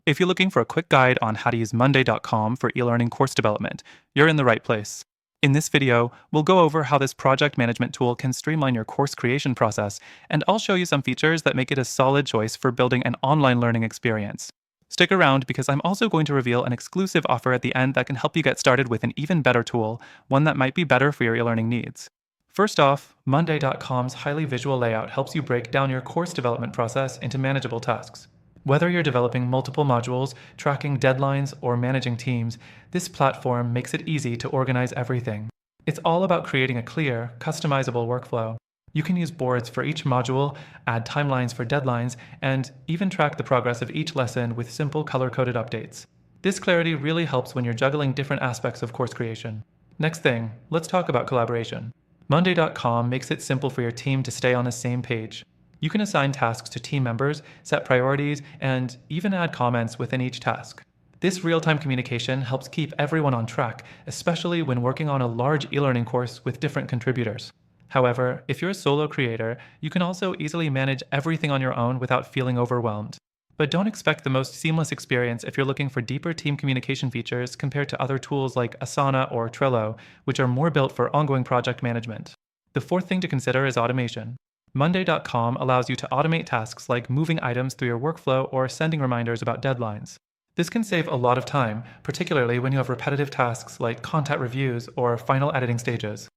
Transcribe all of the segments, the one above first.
If you're looking for a quick guide on how to use Monday.com for e-learning course development, you're in the right place. In this video, we'll go over how this project management tool can streamline your course creation process, and I'll show you some features that make it a solid choice for building an online learning experience. Stick around because I'm also going to reveal an exclusive offer at the end that can help you get started with an even better tool, one that might be better for your e-learning needs. First off, Monday.com's highly visual layout helps you break down your course development process into manageable tasks. Whether you're developing multiple modules, tracking deadlines, or managing teams, this platform makes it easy to organize everything. It's all about creating a clear, customizable workflow. You can use boards for each module, add timelines for deadlines, and even track the progress of each lesson with simple color-coded updates. This clarity really helps when you're juggling different aspects of course creation. Next thing, let's talk about collaboration. Monday.com makes it simple for your team to stay on the same page. You can assign tasks to team members, set priorities, and even add comments within each task. This real-time communication helps keep everyone on track, especially when working on a large e-learning course with different contributors. However, if you're a solo creator, you can also easily manage everything on your own without feeling overwhelmed. But don't expect the most seamless experience if you're looking for deeper team communication features compared to other tools like Asana or Trello, which are more built for ongoing project management. The fourth thing to consider is automation. Monday.com allows you to automate tasks like moving items through your workflow or sending reminders about deadlines. This can save a lot of time, particularly when you have repetitive tasks like content reviews or final editing stages.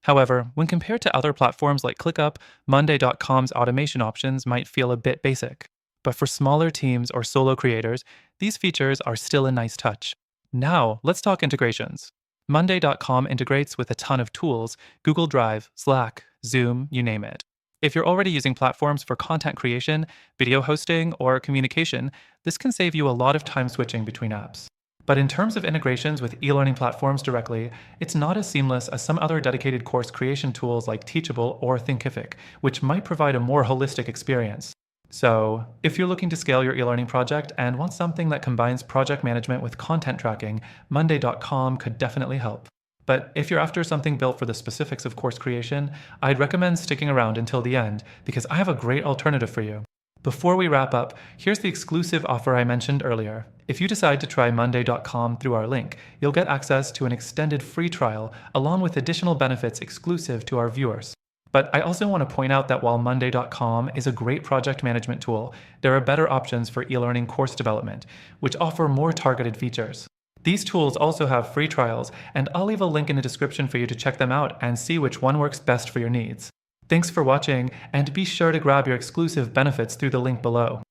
However, when compared to other platforms like ClickUp, Monday.com's automation options might feel a bit basic. But for smaller teams or solo creators, these features are still a nice touch. Now, let's talk integrations. Monday.com integrates with a ton of tools: Google Drive, Slack, Zoom, you name it. If you're already using platforms for content creation, video hosting, or communication, this can save you a lot of time switching between apps. But in terms of integrations with e-learning platforms directly, it's not as seamless as some other dedicated course creation tools like Teachable or Thinkific, which might provide a more holistic experience. So, if you're looking to scale your e-learning project and want something that combines project management with content tracking, Monday.com could definitely help. But if you're after something built for the specifics of course creation, I'd recommend sticking around until the end because I have a great alternative for you. Before we wrap up, here's the exclusive offer I mentioned earlier. If you decide to try Monday.com through our link, you'll get access to an extended free trial along with additional benefits exclusive to our viewers. But I also want to point out that while Monday.com is a great project management tool, there are better options for e-learning course development, which offer more targeted features. These tools also have free trials, and I'll leave a link in the description for you to check them out and see which one works best for your needs. Thanks for watching, and be sure to grab your exclusive benefits through the link below.